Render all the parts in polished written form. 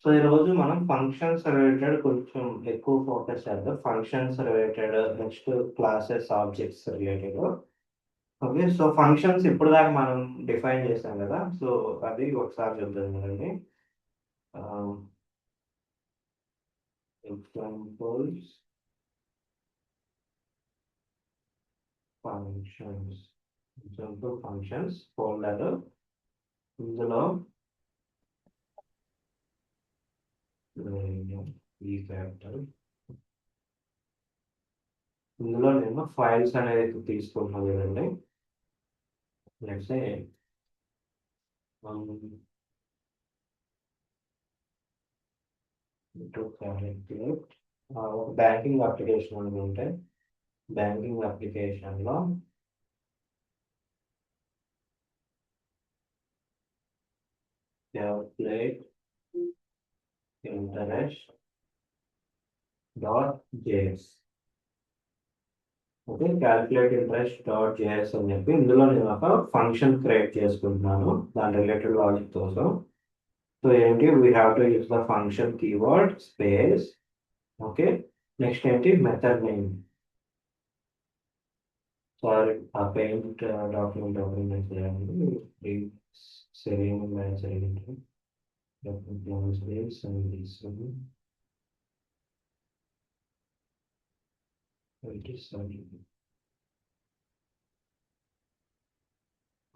So ఈరోజు మనం functions related కొంచెం ఎక్కువ ఫోకస్ చేద్దాం. Functions related, next classes objects related. Okay, so functions ఇప్పుడు దాకా మనం డిఫైన్ చేసాం కదా, సో అది ఒకసారి చూద్దాం కదండి. Examples functions. Example functions folder, ఇందులో ఈ క్యాపిటల్, ఇందులో నేను ఫైల్స్ అనేది తీసుకుంటున్నాను కదండి. లెట్స్ సే ఒక బ్యాంకింగ్ అప్లికేషన్ అనేది ఉంటే, బ్యాంకింగ్ అప్లికేషన్లో calculate interest dot JS. Okay, calculate interest dot JS అని చెప్పి ఇందులో నేను ఒక ఫంక్షన్ క్రియేట్ చేసుకుంటున్నాను దాని రిలేటెడ్ లాజిక్ కోసం. సో ఏంటి, we have to use the function keyword space. Okay, next ఏంటి, మెథడ్ నేమ్. సారీ, ఆ పెయింట్ డాక్యుమెంట్ ఓపెన్ చేయాలి. Serene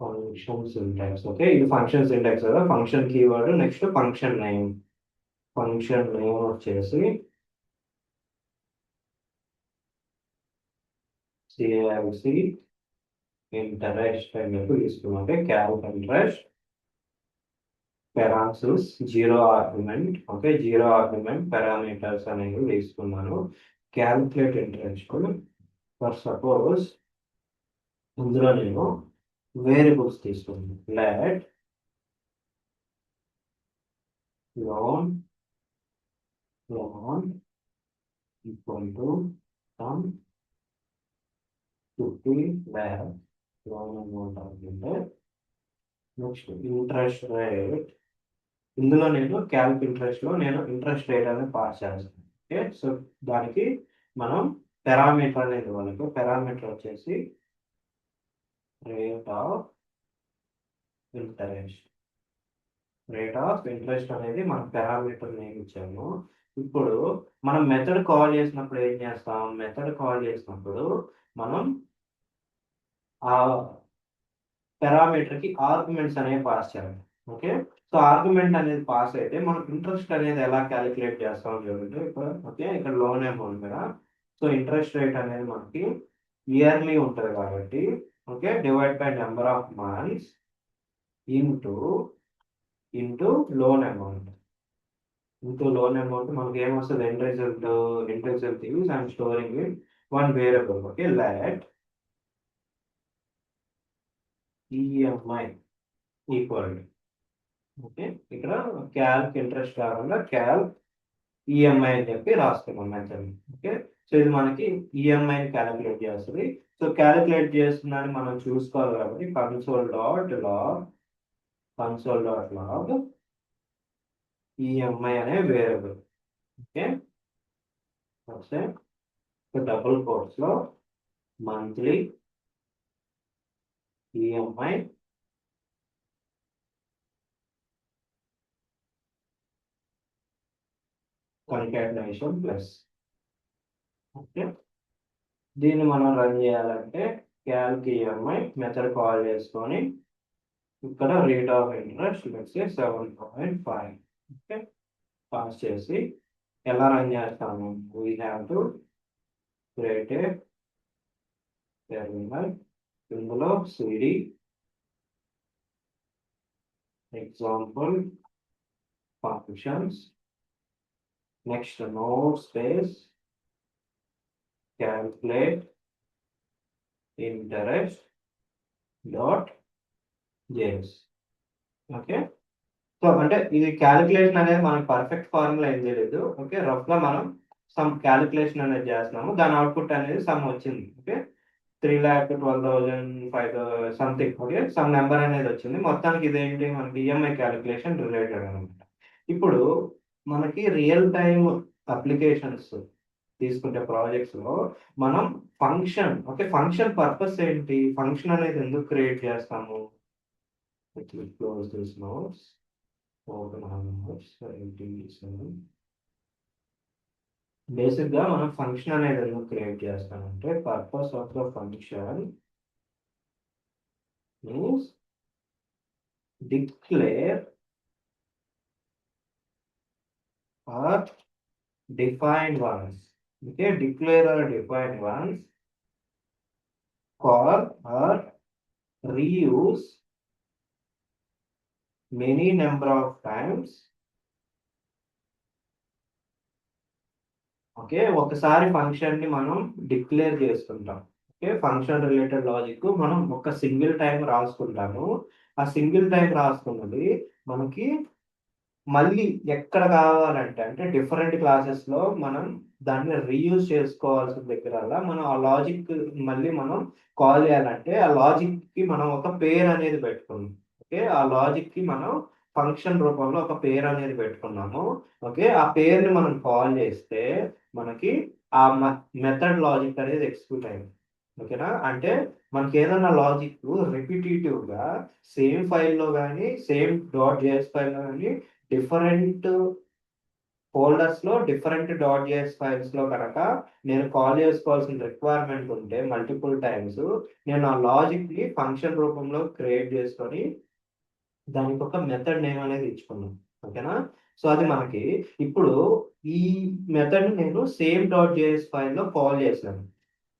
function syntax. ఓకే, ఇది ఫంక్షన్ సింటాక్స్ కదా, function keyword, next function name. Function name వచ్చేసి CRC interest అని చెప్పి తీసుకున్నాం. Calc interest parenthesis zero argument. Okay, zero argument parameters అనేవి తీసుకున్నాను. క్యాల్కులేట్ ఇంట్రెస్ట్ ఫర్ సపోజ్ ఇందులో నేను వేరియబుల్స్ తీసుకున్నాను. Let loan equal to some 50 lakh loan amount అనుకుంటే, నెక్స్ట్ ఇంట్రెస్ట్ రేట్. ఇందులో నేను క్యాల్క్ ఇంట్రెస్ట్లో నేను ఇంట్రెస్ట్ రేట్ అనేది పాస్ చేస్తాను. ఓకే, సో దానికి మనం పారామీటర్ అనేది వాళ్ళకి పారామీటర్ వచ్చేసి rate of interest. Rate of interest అనేది మనం పారామీటర్ నేమ్ ఇచ్చాము. ఇప్పుడు మనం మెథడ్ కాల్ చేసినప్పుడు ఏం చేస్తాం, మెథడ్ కాల్ చేసినప్పుడు మనం ఆ పారామీటర్కి ఆర్గ్యుమెంట్స్ అనేవి పాస్ చేయాలి. ఓకే, సో ఆర్గ్యుమెంట్ అనేది పాస్ అయితే మనం ఇంట్రెస్ట్ అనేది ఎలా క్యాలిక్యులేట్ చేస్తాం చూడండి ఇప్పుడు. ఓకే, ఇక్కడ లోన్ అమౌంట్ కదా, సో ఇంట్రెస్ట్ రేట్ అనేది మనకి ఇయర్లీ ఉంటుంది కాబట్టి, okay, divide by number of months into loan amount. Into loan amount మనకి ఏమొస్తుంది, end result use and storing in one variable. Okay, let EMI equal. Okay, ఇక్కడ Calc interest కాకుండా Calc EMI అని చెప్పి రాస్తున్నాం మెథడ్. ఓకే, సో ఇది మనకి ఈఎంఐని calculate చేస్తుంది. సో క్యాలిక్యులేట్ చేస్తుందని మనం చూసుకోవాలి కాబట్టి కన్సోల్ డాట్ లాగ్ ఈఎంఐ అనే వేరియబుల్. ఓకే, వస్తే డబుల్ కోట్స్లో monthly EMI concatenation plus. Okay, దీన్ని మనం రన్ చేయాలంటే క్యాల్క్ ఈఎంఐ మెథడ్ కాల్ చేసుకొని ఇక్కడ rate of interest let's say 7.5. Okay, pass చేసి ఎలా రన్ చేస్తాము, we have to create a terminal. ఇందులో CD example functions, next no space calculate interest dot JS. Okay, so అంటే ఇది calculation అనేది మనకి పర్ఫెక్ట్ ఫార్ములా ఏం తెలియదు. ఓకే, రఫ్గా మనం సమ్ క్యాలిక్యులేషన్ అనేది చేస్తున్నాము, దాని అవుట్పుట్ అనేది సమ్ వచ్చింది. Okay, 3,12,005 something. Okay, some number అనేది వచ్చింది. మొత్తానికి ఇదేంటి, మనకి ఈఎంఐ క్యాలిక్యులేషన్ రిలేటెడ్ అనమాట. ఇప్పుడు మనకి రియల్ టైమ్ అప్లికేషన్స్ తీసుకుంటే ప్రాజెక్ట్స్ లో మనం ఫంక్షన్, ఓకే, ఫంక్షన్ పర్పస్ ఏంటి, ఫంక్షన్ అనేది ఎందుకు క్రియేట్ చేస్తాము. Close this notes, open notes, basic గా మనం ఫంక్షన్ అనేది ఎందుకు క్రియేట్ చేస్తామంటే purpose of the function means declare or defined once. Okay, declare or defined once, call or reuse many number of times. Okay, ఒకసారి function ని మనం declare చేసుకుంటాం. Okay, function related logic మనం ఒక సింగిల్ టైం రాసుకుంటాము. ఆ single time రాసుకున్నది మనకి మళ్ళీ ఎక్కడ కావాలంటే అంటే డిఫరెంట్ క్లాసెస్ లో మనం దాన్ని రీయూజ్ చేసుకోవాల్సిన దగ్గర మనం ఆ లాజిక్ మళ్ళీ మనం కాల్ చేయాలంటే ఆ లాజిక్ కి మనం ఒక పేరు అనేది పెట్టుకున్నాం. ఓకే, ఆ లాజిక్ కి మనం ఫంక్షన్ రూపంలో ఒక పేరు అనేది పెట్టుకున్నాము. ఓకే, ఆ పేరుని మనం కాల్ చేస్తే మనకి ఆ మెథడ్ లాజిక్ అనేది ఎగ్జిక్యూట్ అయింది. ఓకేనా, అంటే మనకి ఏదైనా లాజిక్ రిపిటేటివ్ గా సేమ్ ఫైల్లో కానీ సేమ్ డాట్ జేఎస్ ఫైల్లో కానీ డిఫరెంట్ ఫోల్డర్స్ లో డిఫరెంట్ డాట్ జేఎస్ ఫైల్స్ లో కనుక నేను కాల్ చేసుకోవాల్సిన రిక్వైర్మెంట్ ఉంటే మల్టిపుల్ టైమ్స్ నేను ఆ లాజిక్ ని ఫంక్షన్ రూపంలో క్రియేట్ చేసుకొని దానికి ఒక మెథడ్ నేమ్ అనేది ఇచ్చుకున్నాను. ఓకేనా, సో అది మనకి ఇప్పుడు ఈ మెథడ్ నేను సేమ్ డాట్ జేఎస్ ఫైల్లో కాల్ చేశాను.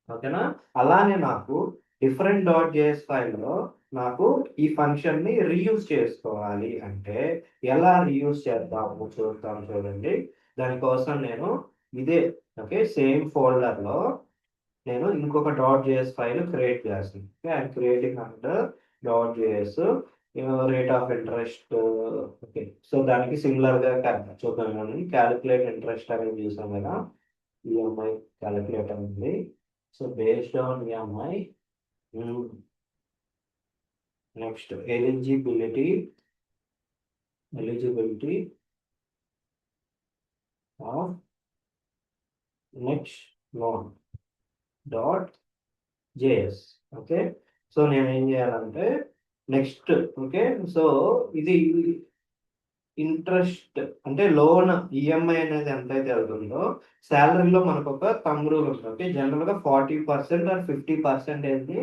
ఓకేనా, అలానే నాకు డిఫరెంట్ డాట్ జేఎస్ ఫైల్లో నాకు ఈ ఫంక్షన్ ని రీయూజ్ చేసుకోవాలి అంటే ఎలా రీయూజ్ చేద్దాము చూద్దాం. చూడండి, దానికోసం నేను ఇదే ఓకే సేమ్ ఫోల్డర్ లో నేను ఇంకొక డాట్ జేఎస్ ఫైల్ క్రియేట్ చేస్తాను. Okay, I'm creating under dot JS rate of interest. Okay, so దానికి సిమిలర్ గా చూద్దాం. క్యాలిక్యులేట్ ఇంట్రెస్ట్ అనేది చూసాం కదా, ఈఎంఐ క్యాలిక్యులేటర్ ఉంది. So based on EMI, next eligibility of next loan dot js. Okay, so నేను ఏం చేయాలంటే నెక్స్ట్ ఓకే, సో ఇది ఇంట్రెస్ట్ అంటే లోన్ ఈఎంఐ అనేది ఎంతైతే అవుతుందో శాలరీలో మనకు ఒక థంబ్ రూల్ ఉంటుంది. ఓకే, జనరల్ గా 40% ఆర్ 50% ని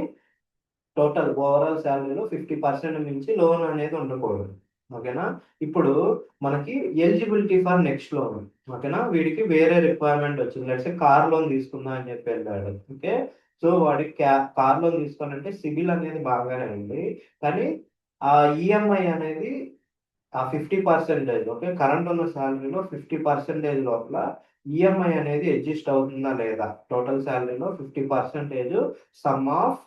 టోటల్ ఓవరాల్ శాలరీలో 50% మించి లోన్ అనేది ఉండకూడదు. ఓకేనా, ఇప్పుడు మనకి ఎలిజిబిలిటీ ఫర్ నెక్స్ట్ లోన్. ఓకేనా, వీడికి వేరే రిక్వైర్మెంట్ వచ్చింది, అంటే కార్ లోన్ తీసుకుందా అని చెప్పి వెళ్ళాడు. ఓకే, సో వాడికి కార్ లోన్ తీసుకోవాలంటే సిబిల్ అనేది బాగానే ఉంది, కానీ ఆ ఈఎంఐ అనేది ఆ 50%, ఓకే, కరెంట్ ఉన్న శాలరీలో 50% లోపల ఈఎంఐ అనేది అడ్జస్ట్ అవుతుందా లేదా, టోటల్ శాలరీలో 50% సమ్ ఆఫ్.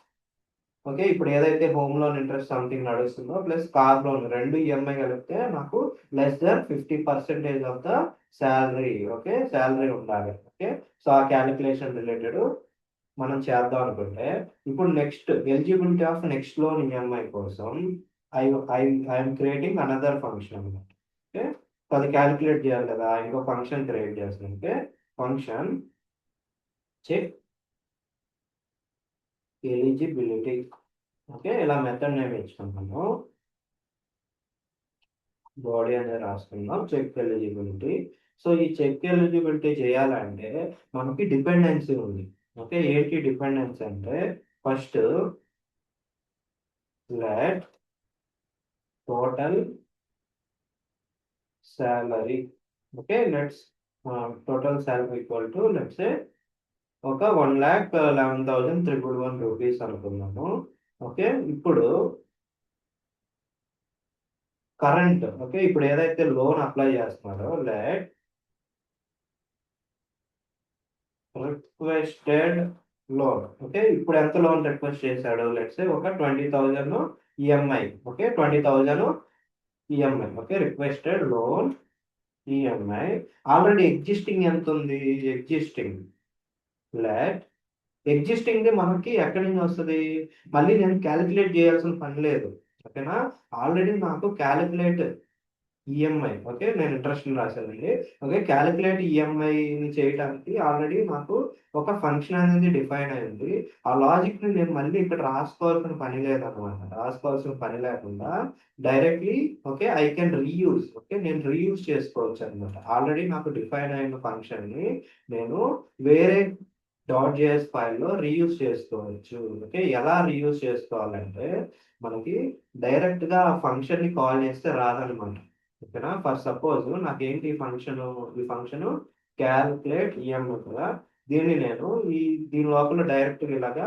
ఓకే, ఇప్పుడు ఏదైతే హోమ్ లోన్ ఇంట్రెస్ట్ సంథింగ్ నడుస్తుందో ప్లస్ కార్ లోన్ రెండు ఈఎంఐ కలిపితే నాకు less than 50% of the salary. Okay, salary ఉండాలి. ఓకే, సో ఆ క్యాలిక్యులేషన్ రిలేటెడ్ మనం చేద్దాం అనుకుంటే ఇప్పుడు next eligibility of next loan EMI కోసం I I I'm creating another function అనమాట. ఓకే, సో అది క్యాలిక్యులేట్ చేయాలి కదా, ఇంకో ఫంక్షన్ క్రియేట్ చేస్తాను. Okay, function check eligibility. Okay, ఇలా మెథడ్ నేమ్ ఇచ్చుకుంటాము, బాడీ అనేది రాసుకుందాం, చెక్ ఎలిజిబిలిటీ. సో ఈ చెక్ ఎలిజిబిలిటీ చేయాలంటే మనకి డిపెండెన్సీ ఉంది. ఓకే, ఏంటి డిపెండెన్సీ అంటే first let total salary. Okay, let's total salary equal to let's ఒక 1,11,311 రూపీస్ అనుకున్నాము. ఓకే, ఇప్పుడు కరెంట్, ఓకే, ఇప్పుడు ఏదైతే లోన్ అప్లై చేస్తున్నారో లెట్ రిక్వెస్టెడ్ లోన్. ఓకే, ఇప్పుడు ఎంత లోన్ రిక్వెస్ట్ చేశాడు, లెట్స్ ఒక 20,000 EMI. Okay, 20,000 EMI. Okay, requested loan EMI. Already existing ఎంత ఉంది, ఎగ్జిస్టింగ్ లెట్ ఎగ్జిస్టింగ్ ది మనకి ఎక్కడి నుంచి వస్తుంది, మళ్ళీ నేను క్యాలిక్యులేట్ చేయాల్సిన పని లేదు. ఓకేనా, ఆల్రెడీ నాకు క్యాలిక్యులేట్ ఈఎంఐ, ఓకే, నేను ఇంట్రెస్ట్ రాశానండి. ఓకే, క్యాలిక్యులేట్ ఈఎంఐని చేయడానికి ఆల్రెడీ మాకు ఒక ఫంక్షన్ అనేది డిఫైన్ అయింది. ఆ లాజిక్ ని నేను మళ్ళీ ఇక్కడ రాసుకోవాల్సిన పని లేదనమాట. రాసుకోవాల్సిన పని లేకుండా directly, okay, I can reuse, okay, నేను రీయూజ్ చేసుకోవచ్చు అనమాట. ఆల్రెడీ నాకు డిఫైన్ అయిన ఫంక్షన్ ని నేను వేరే .js ఫైల్లో రీయూజ్ చేసుకోవచ్చు. ఓకే, ఎలా రీయూజ్ చేసుకోవాలంటే మనకి డైరెక్ట్ గా ఫంక్షన్ ని కాల్ చేస్తే రాదనమాట. ఓకేనా, ఫర్ సపోజ్ నాకేంటి ఫంక్షన్, ఈ ఫంక్షన్ క్యాల్కులేట్ ఈఎంఐ కదా, దీన్ని నేను దీని లోపల డైరెక్ట్ ఇలాగా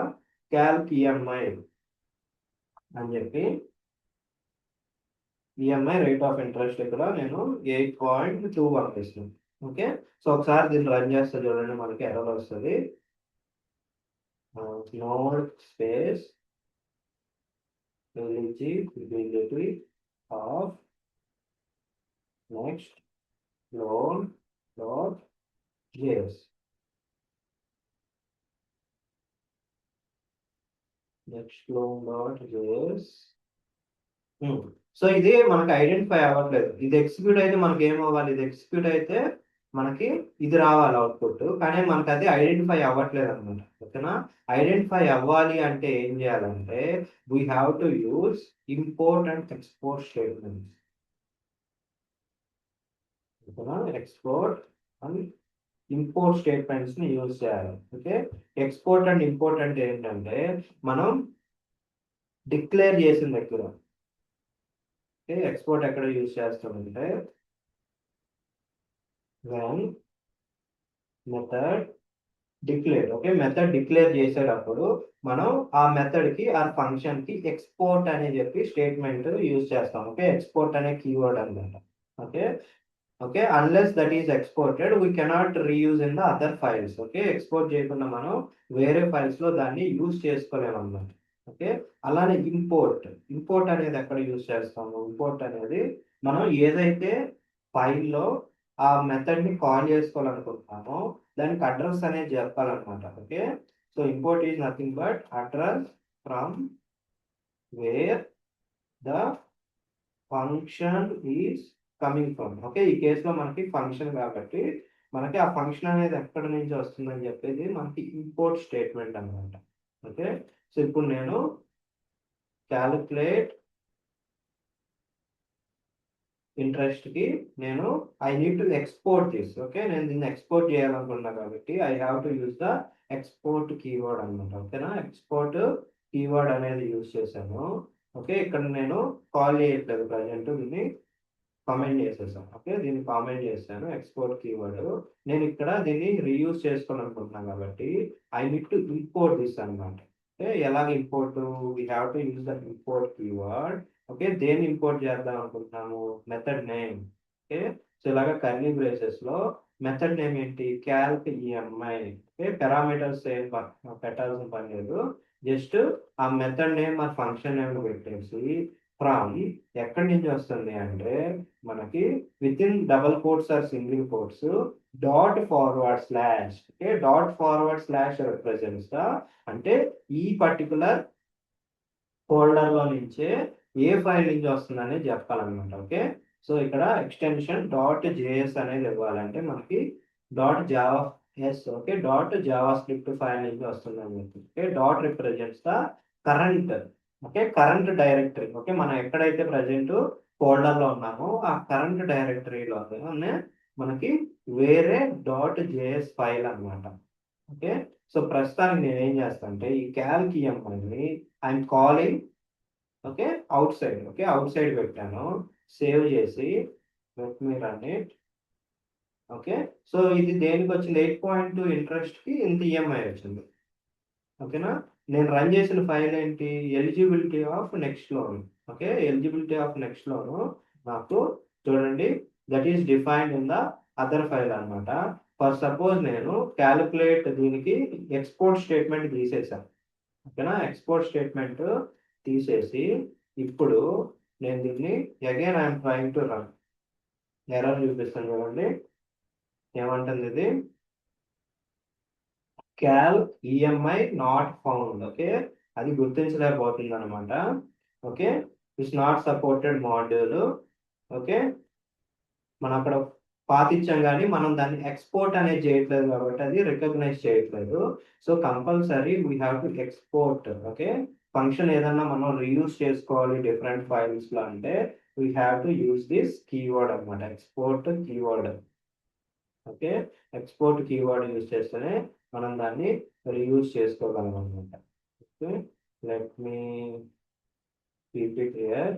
క్యాల్క్ ఈఎంఐ అని చెప్పి ఈఎంఐ రేట్ ఆఫ్ ఇంట్రెస్ట్ ఇక్కడ నేను 8.2 పంపిస్తున్నాను. ఓకే, సో ఒకసారి దీన్ని రన్ చేస్తే చూడండి, మనకి ఎర్రర్ వస్తుంది. Node space eligibility of next loan dot js. Next loan dot JS. So ఇది మనకి ఐడెంటిఫై అవ్వట్లేదు. ఇది ఎగ్జిక్యూట్ అయితే మనకి ఏం అవ్వాలి, ఇది ఎగ్జిక్యూట్ అయితే మనకి ఇది రావాలి అవుట్పుట్, కానీ మనకి అది ఐడెంటిఫై అవ్వట్లేదు అనమాట. ఓకేనా, ఐడెంటిఫై అవ్వాలి అంటే ఏం చేయాలంటే we have to use import and export statements. ఓకేనా, ఎక్స్పోర్ట్ అండ్ ఇంపోర్ట్ స్టేట్మెంట్స్ ని యూజ్ చేయాలి. ఓకే, ఎక్స్పోర్ట్ అండ్ ఇంపోర్ట్ అంటే ఏంటంటే మనం డిక్లేర్ చేసిన దగ్గర, ఓకే, ఎక్స్పోర్ట్ ఎక్కడ యూజ్ చేస్తామంటే when method declare, okay, method declare చేసేటప్పుడు మనం ఆ మెథడ్ కి ఆ ఫంక్షన్ కి ఎక్స్పోర్ట్ అని చెప్పి స్టేట్మెంట్ యూజ్ చేస్తాం. ఓకే, ఎక్స్పోర్ట్ అనే కీవర్డ్ అనమాట. Okay, okay, unless that is exported we cannot reuse in the other files. Okay, export చేయకుండా మనం వేరే ఫైల్స్ లో దాన్ని యూజ్ చేసుకోలేము అన్నమాట. ఓకే, అలానే ఇంపోర్ట్, ఇంపోర్ట్ అనేది ఎక్కడ యూజ్ చేస్తాము, ఇంపోర్ట్ అనేది మనం ఏదైతే ఫైల్లో ఆ మెథడ్ ని కాల్ చేసుకోవాలనుకుంటున్నామో దానికి అడ్రస్ అనేది చెప్పాలన్నమాట. Okay, so import is nothing but address from where the function is coming from. Okay, ఈ కేసులో మనకి ఫంక్షన్ కాబట్టి మనకి ఆ ఫంక్షన్ అనేది ఎక్కడి నుంచి వస్తుందని చెప్పేది మనకి ఇంపోర్ట్ స్టేట్మెంట్ అనమాట. ఓకే, సో ఇప్పుడు నేను క్యాలిక్యులేట్ ఇంట్రెస్ట్ కి నేను I need to export this. Okay, నేను దీన్ని ఎక్స్పోర్ట్ చేయాలనుకున్నా కాబట్టి I have to use the export keyword అనమాట. ఓకేనా, ఎక్స్పోర్ట్ కీవర్డ్ అనేది యూజ్ చేశాను. ఓకే, ఇక్కడ నేను కాల్ చేయట్లేదు, ప్రజెంట్ దీన్ని కామెంట్ చేసేసాను. ఓకే, దీన్ని కామెంట్ చేశాను ఎక్స్పోర్ట్ కీవర్డ్. నేను ఇక్కడ దీన్ని రీయూజ్ చేసుకోవాలనుకుంటున్నాను కాబట్టి I need to import this అనమాట. ఓకే, ఎలాగ import, we have to use the import keyword. Okay, దేన్ని ఇంపోర్ట్ చేద్దాం అనుకుంటున్నాము, మెథడ్ నేమ్. ఓకే, సో ఇలాగ కర్లీ బ్రేసెస్ లో మెథడ్ నేమ్ ఏంటి, క్యాల్క్ ఈఎంఐ. ఓకే, పారామీటర్స్ ఏం పెట్టాల్సిన పని లేదు, జస్ట్ ఆ మెథడ్ నేమ్ ఆ ఫంక్షన్ నేమ్ పెట్టేసి ఫ్రమ్ ఎక్కడి నుంచి వస్తుంది అంటే మనకి within double quotes or single quotes dot forward slash. Okay, dot forward slash represents the, అంటే ఈ పర్టికులర్ ఫోల్డర్ లో నుంచే ఏ ఫైల్ నుంచి వస్తుంది అనేది చెప్పాలన్నమాట. ఓకే, సో ఇక్కడ ఎక్స్టెన్షన్ డాట్ జేఎస్ అనేది ఇవ్వాలంటే మనకి dot Java S, okay, dot JavaScript file నుంచి వస్తుందని చెప్పి. Okay, dot represents the current, okay, current directory. Okay, మనం ఎక్కడైతే ప్రజెంట్ ఫోల్డర్ లో ఉన్నామో ఆ కరెంట్ డైరెక్టరీలోనే మనకి వేరే డాట్ జేఎస్ ఫైల్ అనమాట. ఓకే, సో ప్రస్తుతానికి నేను ఏం చేస్తాను అంటే ఈ క్యాల్క్ ఈఎంఐని I'm calling, okay, outside. Okay, outside పెట్టాను, సేవ్ చేసి let me run it. Okay, so ఇది దేనికి వచ్చింది, 8.2 ఇంట్రెస్ట్ కి ఇంత ఈఎంఐ వచ్చింది. ఓకేనా, నేను రన్ చేసిన ఫైల్ ఏంటి, eligibility of next loan. Okay, eligibility of next loan నాకు చూడండి that is defined in the other file అనమాట. ఫర్ సపోజ్ నేను క్యాలిక్యులేట్ దీనికి ఎక్స్పోర్ట్ స్టేట్మెంట్ తీసేసాను. ఓకేనా, ఎక్స్పోర్ట్ స్టేట్మెంట్ తీసేసి ఇప్పుడు నేను దీన్ని again I'm trying to run, error చూపిస్తాను చూడండి, ఏమంటుంది ఇది, క్యాల్ ఈఎంఐ నాట్ ఫౌండ్. ఓకే, అది గుర్తించలేకపోతుంది అనమాట. Okay, it's not supported module. Okay, మనం అక్కడ పాతిచ్చాం కానీ మనం దాన్ని ఎక్స్పోర్ట్ అనేది చేయట్లేదు కాబట్టి అది రికగ్నైజ్ చేయట్లేదు. So compulsory we have to export. Okay, function ఏదన్నా మనం రీయూజ్ చేసుకోవాలి డిఫరెంట్ ఫైల్స్లో అంటే we have to use this keyword అనమాట, export keyword. Okay, export keyword use చేస్తేనే మనం దాన్ని రీయూజ్ చేసుకోగలం అనమాట. Okay, let me keep it here.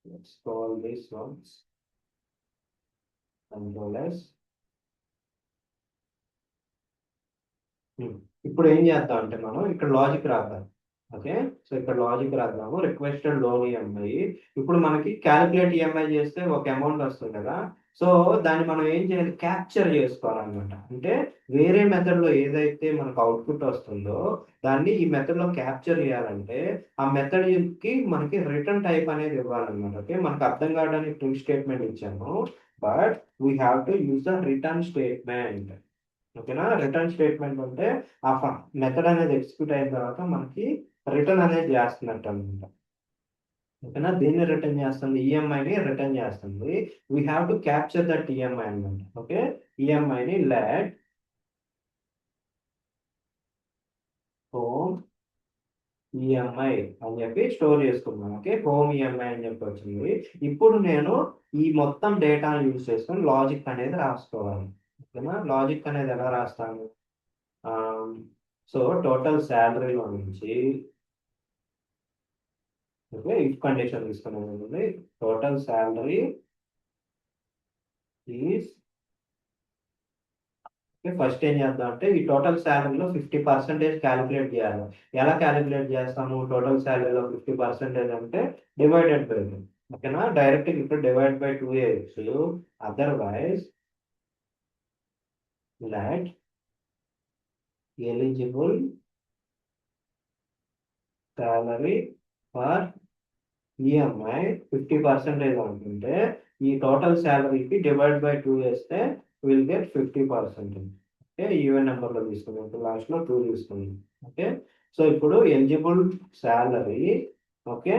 Let's call this ones control S. ఇప్పుడు ఏం చేద్దాం అంటే మనం ఇక్కడ లాజిక్ రాద్దాం. ఓకే, సో ఇక్కడ లాజిక్ రాద్దాము. రిక్వెస్టెడ్ లోన్ ఈఎంఐ, ఇప్పుడు మనకి క్యాలిక్యులేట్ ఈఎంఐ చేస్తే ఒక అమౌంట్ వస్తుంది కదా. సో దాన్ని మనం ఏం చేయాలి, క్యాప్చర్ చేసుకోవాలన్నమాట. అంటే వేరే మెథడ్లో ఏదైతే మనకు అవుట్పుట్ వస్తుందో దాన్ని ఈ మెథడ్లో క్యాప్చర్ చేయాలంటే ఆ మెథడ్కి మనకి రిటర్న్ టైప్ అనేది ఇవ్వాలన్నమాట. ఓకే, మనకు అర్థం కావడానికి ప్రింట్ స్టేట్మెంట్ ఇచ్చాము, but we have to use the return statement. ఓకేనా, రిటర్న్ స్టేట్మెంట్ అంటే ఆ మెథడ్ అనేది ఎగ్జిక్యూట్ అయిన తర్వాత మనకి రిటర్న్ అనేది చేస్తున్నట్టు అనమాట. ఓకేనా, దీన్ని రిటర్న్ చేస్తుంది, ఈఎంఐని రిటర్న్ చేస్తుంది. We have to capture that EMI అనమాట. ఓకే, ఈఎంఐని లెట్ హోమ్ ఈఎంఐ అని చెప్పి స్టోర్ చేసుకున్నాను. ఓకే, హోమ్ ఈఎంఐ అని చెప్పి వచ్చింది. ఇప్పుడు నేను ఈ మొత్తం డేటాను యూజ్ చేసుకొని లాజిక్ అనేది రాసుకోవాలి. ఓకేనా, లాజిక్ అనేది ఎలా రాస్తాను, సో టోటల్ శాలరీలో నుంచి, ఓకే, ఇఫ్ కండిషన్ తీసుకునేది total salary is, okay, first ఏం చేద్దాం అంటే ఈ టోటల్ శాలరీలో 50% క్యాలిక్యులేట్ చేయాలి. ఎలా క్యాలిక్యులేట్ చేస్తాము, టోటల్ శాలరీలో 50% అంటే డివైడెడ్ బై 2. ఓకేనా, డైరెక్ట్ ఇక్కడ డివైడ్ బై 2 వేయచ్చు. Otherwise let eligible salary for EMI 50% అనుకుంటే ఈ టోటల్ శాలరీకి డివైడ్ బై 2 వేస్తే విల్ గెట్ 50%. ఓకే, ఈవెన్ నెంబర్లో తీసుకుందాం, ఇప్పుడు లాస్ట్లో 2 తీసుకుందాం. ఓకే, సో ఇప్పుడు eligible salary, okay,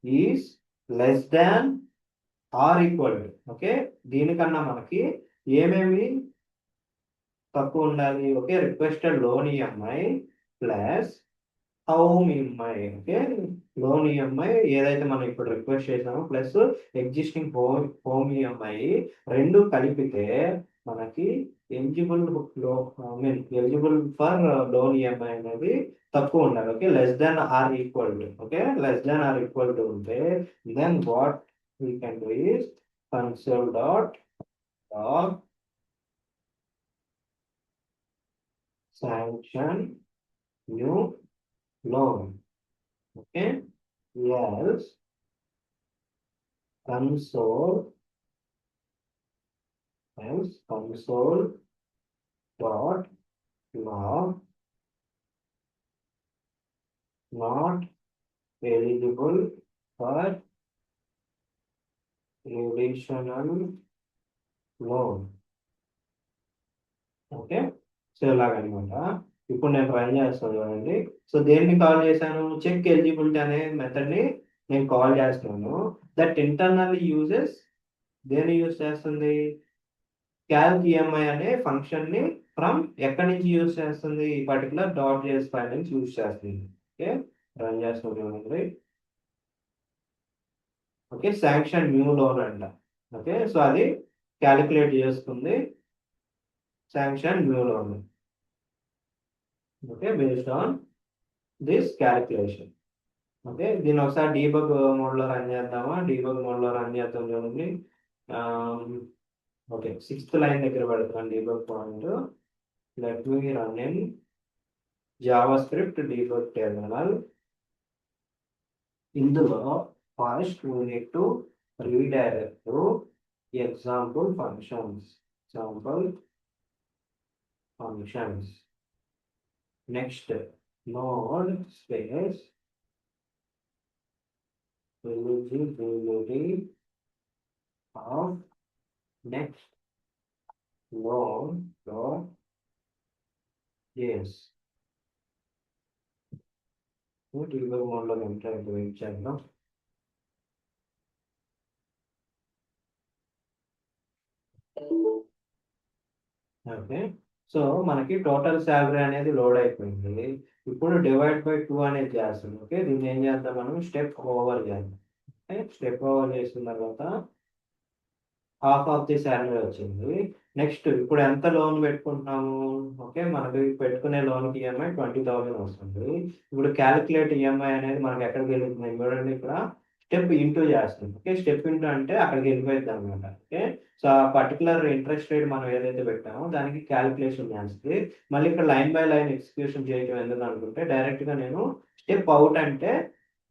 is less than or equal to, okay, దీనికన్నా మనకి ఏమేమి తక్కువ ఉండాలి, okay, requested loan EMI plus home EMI. Okay, loan EMI ఏదైతే మనం ఇప్పుడు రిక్వెస్ట్ చేసామో ప్లస్ ఎగ్జిస్టింగ్ హోమ్ ఈఎంఐ రెండు కలిపితే మనకి ఎలిజిబుల్ లో I mean eligible for loan EMI అనేది తక్కువ ఉండాలి. Okay, less than or equal to, okay, less than or equal to ఉంటే then what we can do is console dot log sanction new loan. Okay, else console dot log not eligible for additional loan. Okay, so ఇలాగనమాట. ఇప్పుడు నేను run చేస్తాను చూడండి. So దేన్ని call చేశాను, check eligibility అనే మెథడ్ని నేను కాల్ చేస్తున్నాను. దట్ ఇంటర్నల్ యూజెస్ దేన్ని యూజ్ చేస్తుంది, క్యాల్క్ ఈఎంఐ అనే ఫంక్షన్ ని ఫ్రమ్ ఎక్కడి నుంచి యూజ్ చేస్తుంది, ఈ పర్టికులర్ డాట్ జేఎస్ ఫైల్ నుంచి యూజ్ చేస్తుంది. ఓకే, రన్ చేస్తుంది. ఓకే, శాంక్షన్ న్యూ లోన్ అంట. ఓకే, సో అది క్యాలిక్యులేట్ చేసుకుంది sanction new loan. Okay, based on this calculation. Okay, దీన్ని ఒకసారి డీబగ్ మోడ్లో రన్ చేద్దామా, డీబగ్ మోడ్లో రన్ చేద్దాం చూడండి. ఓకే, 6th లైన్ దగ్గర పెడతాను debug point. Let me run in JavaScript debug terminal. ఇందులో first we need to redirect to example functions. Next, node space eligibility of next node dot yes. Debug మోడ్లో enter wait చేద్దాం. Okay. So, మనకి total salary అనేది load అయిపోయింది. ఇప్పుడు divide by 2 అనేది చేస్తాం. Okay. దీన్ని ఏం చేద్దాం మనం స్టెప్ ఓవర్ చేద్దాం. ఓకే. స్టెప్ ఓవర్ చేసిన తర్వాత హాఫ్ ఆఫ్ ది సాలరీ వచ్చింది. నెక్స్ట్ ఇప్పుడు ఎంత లోన్ పెట్టుకుంటున్నాము? ఓకే. మనకి పెట్టుకునే లోన్‌కి ఈఎంఐ 20,000 వస్తుంది. ఇప్పుడు కాలిక్యులేట్ ఈఎంఐ అనేది మనకి ఎక్కడికెళ్ళింది చూడండి ఇక్కడ స్టెప్ ఇంటూ చేస్తుంది. ఓకే. స్టెప్ ఇంటూ అంటే అక్కడికెళ్ళిపోయిద్దనమాట. ఓకే. సో, ఆ పర్టిక్యులర్ ఇంట్రెస్ట్ రేట్ మనం ఏదైతే పెట్టామో దానికి కాలిక్యులేషన్ చేస్తది. మళ్ళీ ఇక్కడ లైన్ బై లైన్ ఎగ్జిక్యూషన్ చేయటం ఎందుకనుకుంటే డైరెక్ట్‌గా నేను స్టెప్ ఔట్ అంటే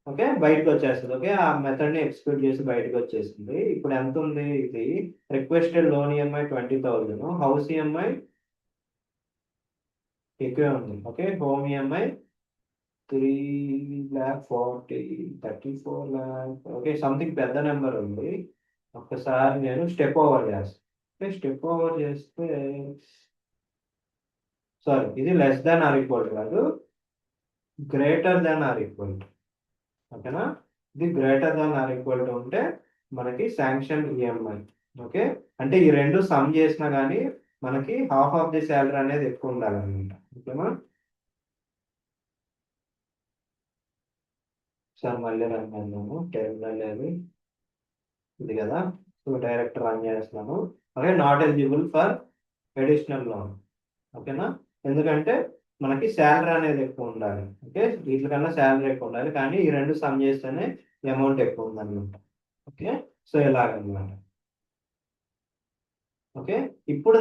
ఓకే. బయటకొచ్చేస్తది. ఓకే. ఆ మెథడ్‌ని ఎగ్జిక్యూట్ చేసి బయటకొచ్చేసింది. ఇప్పుడు ఎంతుంది ఇది requested loan EMI 20,000 house EMI ఎక్కువే ఉంది. Okay. Home EMI 3,40,000 34,00,000 okay. Something పెద్ద నంబర్ ఉంది. ఒక్కసారి నేను స్టెప్ ఓవర్ చేస్తా. ఓకే. స్టెప్ ఓవర్ చేస్తే సారీ ఇది less than or equal to కాదు. Greater than or equal to ఓకేనా? ఇది greater than or equal to ఉంటే మనకి శాంక్షన్ ఈఎంఐ. ఓకే. అంటే ఈ 2 సమ్ చేసినా గానీ మనకి హాఫ్ ఆఫ్ ది సాలరీ అనేది ఎక్కువ ఉండాలన్నమాట. ఓకేనా? ఒకసారి మళ్ళీ రన్ చేద్దాము. టెర్మినల్ అది ఇది కదా! సో, డైరెక్ట్ రన్ చేస్తున్నాను. Okay. Not eligible for additional loan. ఓకేనా? ఎందుకంటే మనకి సాలరీ అనేది ఎక్కువ ఉండాలి. ఓకే. వీటికన్నా సాలరీ ఎక్కువ ఉండాలి. కానీ ఈ 2 సమ్ చేస్తేనే అమౌంట్ ఎక్కువ ఉందన్నమాట. ఓకే. సో, ఇలాగనమాట. ఓకే. ఇప్పుడు